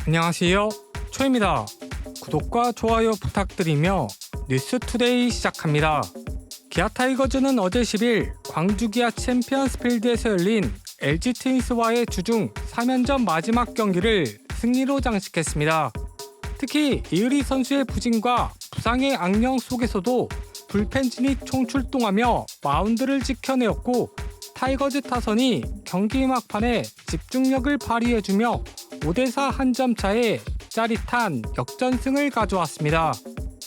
안녕하세요, 초입니다. 구독과 좋아요 부탁드리며 뉴스투데이 시작합니다. 기아 타이거즈는 어제 10일 광주 기아 챔피언스필드에서 열린 LG 트윈스와의 주중 3연전 마지막 경기를 승리로 장식했습니다. 특히 이의리 선수의 부진과 부상의 악령 속에서도 불펜진이 총출동하며 마운드를 지켜내었고, 타이거즈 타선이 경기 막판에 집중력을 발휘해주며 5대4 한 점 차의 짜릿한 역전승을 가져왔습니다.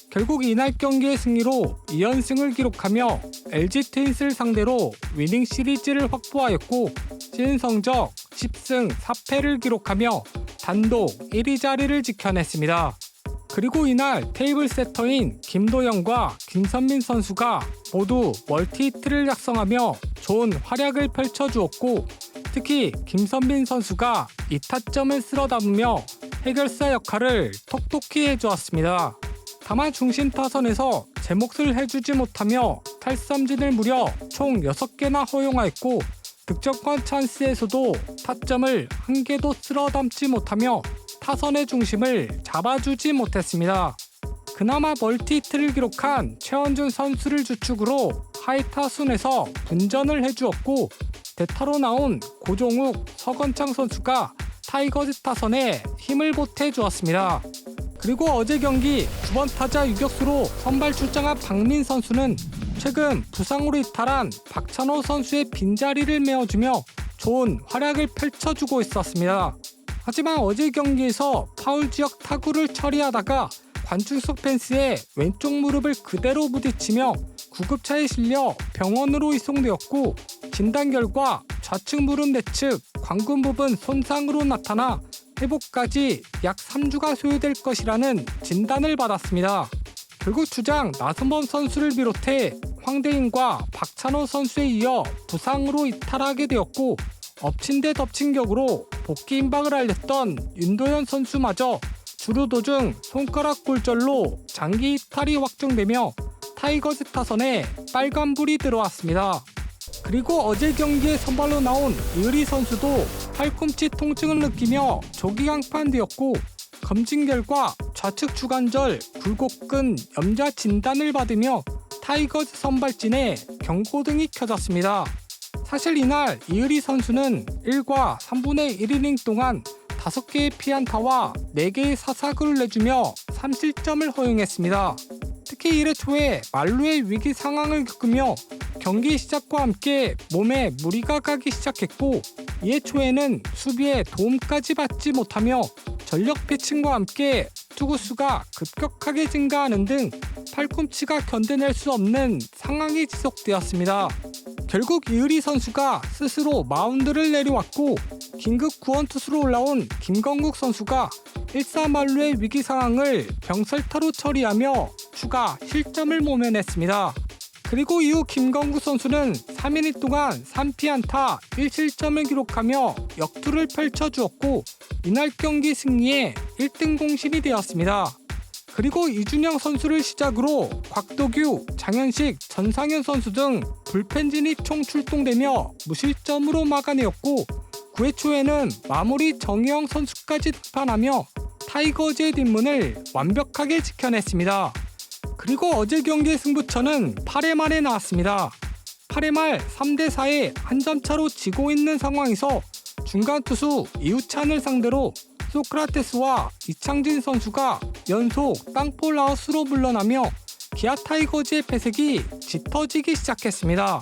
결국 이날 경기의 승리로 2연승을 기록하며 LG 트윈스를 상대로 위닝 시리즈를 확보하였고, 시즌 성적 10승 4패를 기록하며 단독 1위 자리를 지켜냈습니다. 그리고 이날 테이블 세터인 김도영과 김선민 선수가 모두 멀티히트를 작성하며 좋은 활약을 펼쳐주었고, 특히 김선민 선수가 2타점을 쓸어 담으며 해결사 역할을 톡톡히 해주었습니다. 다만 중심 타선에서 제 몫을 해주지 못하며 탈삼진을 무려 총 6개나 허용하였고, 득점권 찬스에서도 타점을 한 개도 쓸어 담지 못하며 타선의 중심을 잡아주지 못했습니다. 그나마 멀티히트를 기록한 최원준 선수를 주축으로 하이타순에서 분전을 해주었고, 대타로 나온 고종욱, 서건창 선수가 타이거즈 타선에 힘을 보태주었습니다. 그리고 어제 경기 9번 타자 유격수로 선발 출장한 박민 선수는 최근 부상으로 이탈한 박찬호 선수의 빈자리를 메워주며 좋은 활약을 펼쳐주고 있었습니다. 하지만 어제 경기에서 파울 지역 타구를 처리하다가 관중석 펜스에 왼쪽 무릎을 그대로 부딪히며 구급차에 실려 병원으로 이송되었고, 진단 결과 좌측 무릎 내측 관근 부분 손상으로 나타나 회복까지 약 3주가 소요될 것이라는 진단을 받았습니다. 결국 주장 나성범 선수를 비롯해 황대인과 박찬호 선수에 이어 부상으로 이탈하게 되었고, 엎친 데 덮친 격으로 복귀 임박을 알렸던 윤도현 선수마저 주루 도중 손가락 골절로 장기 이탈이 확정되며 타이거즈 타선에 빨간불이 들어왔습니다. 그리고 어제 경기에 선발로 나온 이의리 선수도 팔꿈치 통증을 느끼며 조기 강판되었고, 검진 결과 좌측 주관절 굴곡근 염좌 진단을 받으며 타이거즈 선발진에 경고등이 켜졌습니다. 사실 이날 이의리 선수는 1과 3분의 1이닝 동안 5개의 피안타와 4개의 사사구를 내주며 3실점을 허용했습니다. 특히 1회 초에 만루의 위기 상황을 겪으며 경기 시작과 함께 몸에 무리가 가기 시작했고, 2회 초에는 수비에 도움까지 받지 못하며 전력 피칭과 함께 투구수가 급격하게 증가하는 등 팔꿈치가 견뎌낼 수 없는 상황이 지속되었습니다. 결국 이의리 선수가 스스로 마운드를 내려왔고, 긴급 구원 투수로 올라온 김건국 선수가 1사 만루의 위기 상황을 병살타로 처리하며 추가 실점을 모면했습니다. 그리고 이후 김건국 선수는 3이닝 동안 3피안타 1실점을 기록하며 역투를 펼쳐주었고, 이날 경기 승리에 1등 공신이 되었습니다. 그리고 이준영 선수를 시작으로 곽도규, 장현식, 전상현 선수 등 불펜진이 총출동되며 무실점으로 막아내었고, 9회 초에는 마무리 정희영 선수까지 득판하며 타이거즈의 뒷문을 완벽하게 지켜냈습니다. 그리고 어제 경기의 승부처는 8회 말에 나왔습니다. 8회 말 3대4의 한 점 차로 지고 있는 상황에서 중간 투수 이우찬을 상대로 소크라테스와 이창진 선수가 연속 땅볼 아웃으로 물러나며 기아 타이거즈의 패색이 짙어지기 시작했습니다.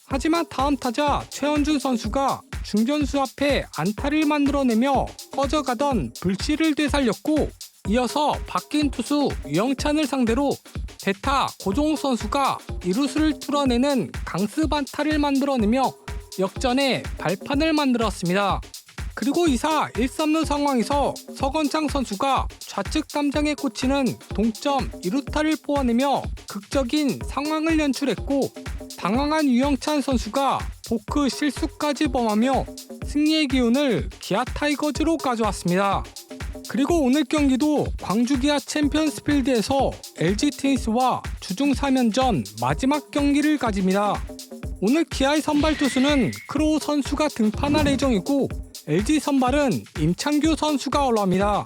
하지만 다음 타자 최원준 선수가 중견수 앞에 안타를 만들어내며 꺼져가던 불씨를 되살렸고, 이어서 바뀐 투수 유영찬을 상대로 대타 고종욱 선수가 이루수를 뚫어내는 강스 반타를 만들어내며 역전의 발판을 만들었습니다. 그리고 2사 1-3루 상황에서 서건창 선수가 좌측 담장에 꽂히는 동점 2루타를 뽑아내며 극적인 상황을 연출했고, 당황한 유영찬 선수가 포크 실수까지 범하며 승리의 기운을 기아 타이거즈로 가져왔습니다. 그리고 오늘 경기도 광주 기아 챔피언스필드에서 LG 트윈스와 주중 3연전 마지막 경기를 가집니다. 오늘 기아의 선발 투수는 크로우 선수가 등판할 예정이고, LG 선발은 임창규 선수가 올라옵니다.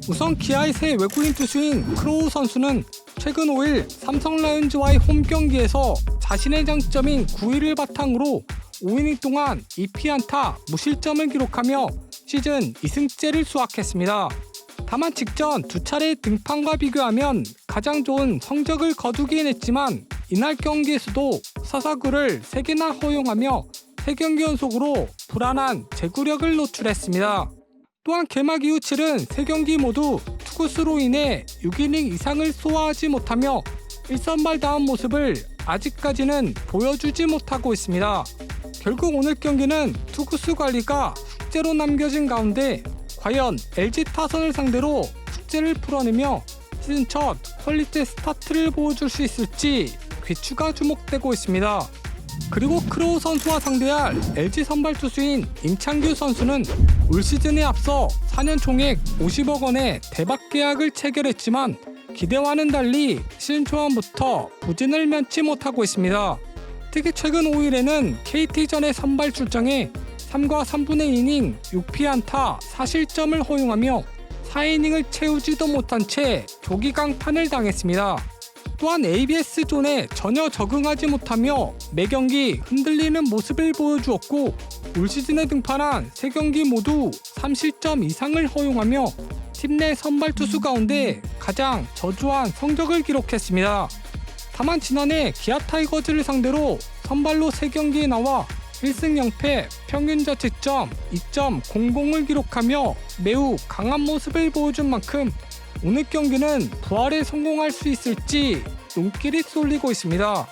우선 기아의 새 외국인 투수인 크로우 선수는 최근 5일 삼성 라이온즈와의 홈 경기에서 자신의 장점인 9위를 바탕으로 5이닝 동안 2피안타 무실점을 기록하며 시즌 2승째를 수확했습니다. 다만 직전 두 차례 등판과 비교하면 가장 좋은 성적을 거두긴 했지만 이날 경기에서도 사사구를 3개나 허용하며 3경기 연속으로 불안한 제구력을 노출했습니다. 또한 개막 이후 치른 3경기 모두 투구수로 인해 6이닝 이상을 소화하지 못하며 1선발다운 모습을 아직까지는 보여주지 못하고 있습니다. 결국 오늘 경기는 투구수 관리가 숙제로 남겨진 가운데 과연 LG 타선을 상대로 숙제를 풀어내며 시즌 첫 퀄리티 스타트를 보여줄 수 있을지 귀추가 주목되고 있습니다. 그리고 크로우 선수와 상대할 LG 선발 투수인 임창규 선수는 올 시즌에 앞서 4년 총액 50억 원의 대박 계약을 체결했지만 기대와는 달리 시즌 초반부터 부진을 면치 못하고 있습니다. 특히 최근 5일에는 KT전의 선발 출장에 3과 3분의 2이닝 6피안타 4실점을 허용하며 4이닝을 채우지도 못한 채 조기 강판을 당했습니다. 또한 ABS존에 전혀 적응하지 못하며 매경기 흔들리는 모습을 보여주었고 올 시즌에 등판한 3경기 모두 3실점 이상을 허용하며 팀 내 선발 투수 가운데 가장 저조한 성적을 기록했습니다. 다만 지난해 기아 타이거즈를 상대로 선발로 3경기에 나와 1승 0패 평균 자책점 2.00을 기록하며 매우 강한 모습을 보여준 만큼 오늘 경기는 부활에 성공할 수 있을지 눈길이 쏠리고 있습니다.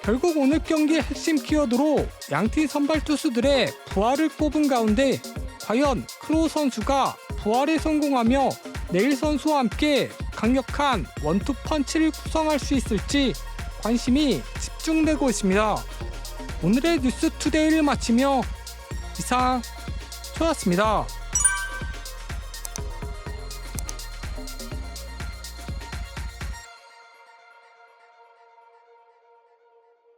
결국 오늘 경기의 핵심 키워드로 양팀 선발 투수들의 부활을 꼽은 가운데 과연 크로우 선수가 부활에 성공하며 네일 선수와 함께 강력한 원투 펀치를 구성할 수 있을지 관심이 집중되고 있습니다. 오늘의 뉴스 투데이를 마치며 이상 초였습니다.